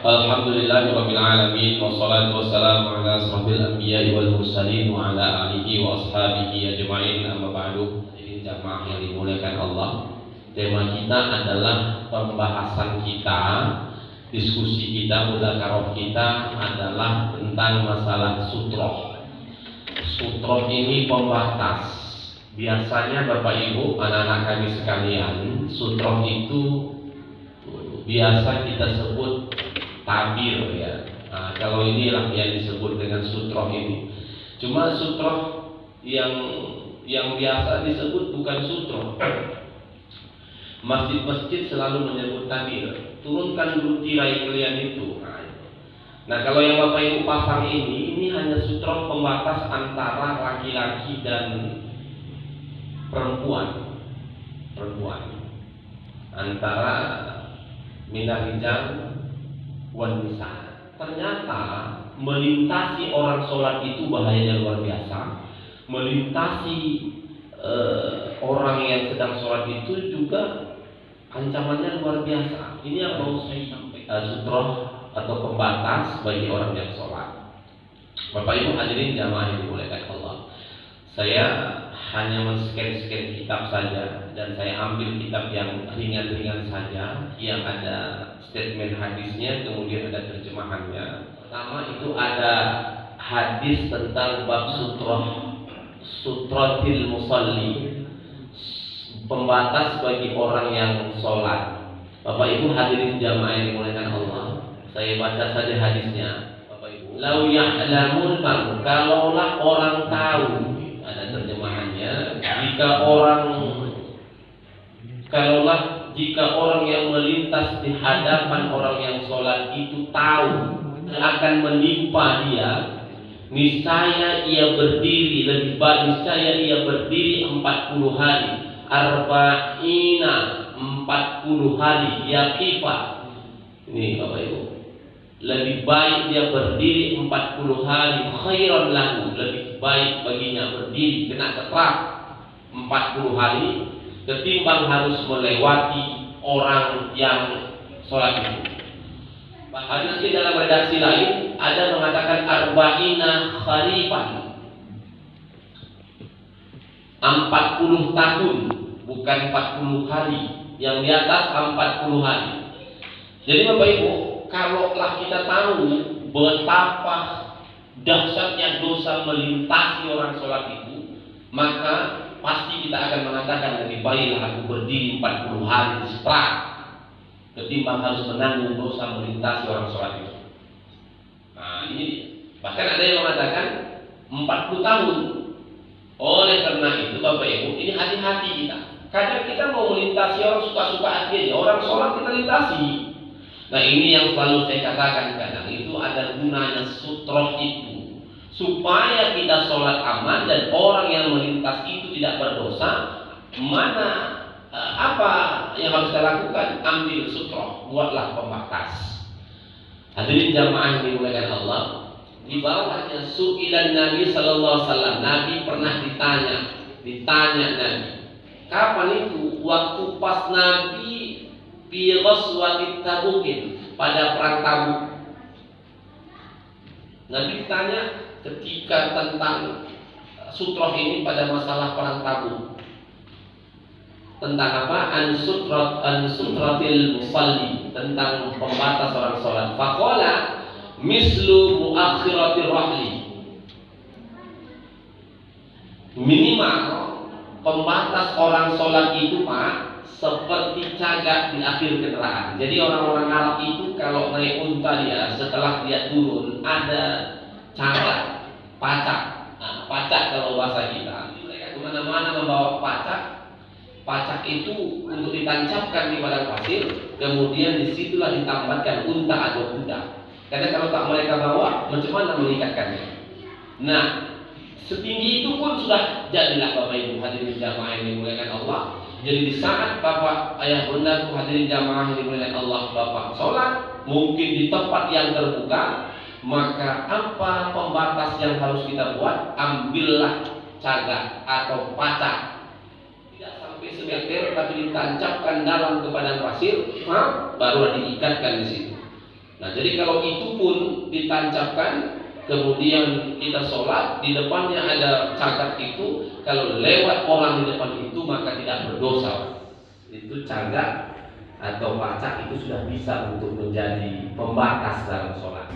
Alhamdulillahirabbil alamin wassalatu wassalamu ala asrofil anbiya'i wal mursalin wa ala alihi wa ashabihi ajma'in, amma ba'du. Hadirin jamaah yang dimuliakan Allah, tema kita adalah pembahasan kita, diskusi kita, mudzakarah kita adalah tentang masalah sutroh. Sutroh ini pembatas. Biasanya Bapak Ibu, anak-anak kami sekalian, sutroh itu biasa kita sebut tabir ya. Nah, kalau inilah yang disebut dengan sutroh ini. Cuma sutroh yang biasa disebut bukan sutroh. Masjid-masjid selalu menyebut tabir. Turunkan dulu tirai kalian itu. Nah, kalau yang Bapak Ibu pasang ini hanya sutroh pembatas antara laki-laki dan perempuan. Antara minar rijal wan nisa. Ternyata melintasi orang sholat itu bahayanya luar biasa. Melintasi orang yang sedang sholat itu juga ancamannya luar biasa. Ini yang mau saya sampaikan, sutroh atau pembatas bagi orang yang sholat. Bapak Ibu hadirin jamaah yang dimuliakan Allah, saya hanya men-scan kitab saja, dan saya ambil kitab yang ringan-ringan saja, yang ada statement hadisnya, kemudian ada terjemahannya. Pertama itu ada hadis tentang bab sutrotil musalli, pembatas bagi orang yang sholat. Bapak Ibu hadirin jamaah yang dimuliakan Allah, saya baca saja hadisnya. Bapak Ibu, lau ya'lamun, kalaulah orang tahu, ada terjemahannya, jika orang yang melintas di hadapan orang yang sholat itu tahu akan menimpa dia, niscaya ia berdiri 40 hari, arba'ina 40 hari, yaqifah. Ini Bapak Ibu, lebih baik dia berdiri 40 hari, khairan lahu, lebih baik baginya berdiri kena setrap 40 hari ketimbang harus melewati orang yang sholat itu. Hadis di dalam redaksi lain ada mengatakan arba'ina kharifan, 40 tahun, bukan 40 hari, yang di atas 40 hari. Jadi Bapak Ibu, kalaulah kita tahu betapa dahsyatnya dosa melintasi orang sholat itu, maka pasti kita akan mengatakan lebih baiklah aku berdiri 40 hari setelah ketimbang harus menanggung dosa melintasi orang sholat itu. Nah ini bahkan ada yang mengatakan 40 tahun. Oleh karena itu Bapak Ibu, ini hati-hati kita. Kadang kita mau melintasi orang suka-suka aja, orang sholat kita lintasi. Nah ini yang selalu saya katakan, kadang itu ada gunanya sutroh itu, supaya kita sholat aman dan orang yang melintas itu tidak berdosa. Apa yang harus kita lakukan? Ambil sutroh, buatlah pembatas. Hadirin jamaah yang dimuliakan Allah, di bawahnya su'ilan Nabi sallallahu alaihi wasallam. Nabi pernah ditanya Nabi, kapan itu? Waktu pas Nabi fi ghazwati Tabuk, pada perang Tabuk. Nabi ditanya ketika tentang sutroh ini pada masalah perang Tabuk. Tentang apa? An sutratil musalli, tentang pembatas orang sholat. Faqala mislu muakhiratir rahli, minimal pembatas orang sholat itu Pak seperti cagak di akhir kendaraan. Jadi orang-orang Arab itu kalau naik unta dia, setelah dia turun ada cagak, pacak. Nah, pacak kalau bahasa kita. Mereka kemana-mana membawa pacak. Pacak itu untuk ditancapkan di padang pasir, kemudian disitulah ditambahkan unta atau kuda. Karena kalau tak mereka bawa, macam mana mengikatkannya? Nah, setinggi itu pun sudah jadilah Bapak Ibu hadirin jamaah yang dimuliakan Allah. Jadi di saat Bapak ayah bunda hadirin jamaah yang dimuliakan Allah, Bapak sholat mungkin di tempat yang terbuka, maka apa pembatas yang harus kita buat? Ambillah cagak atau pacak, tidak sampai semeter tapi ditancapkan dalam ke padang pasir, baru diikatkan di situ. Nah, jadi kalau itu pun ditancapkan, kemudian kita sholat, di depannya ada cagak itu, kalau lewat orang di depan itu maka tidak berdosa. Itu cagak atau pacak itu sudah bisa untuk menjadi pembatas dalam sholat.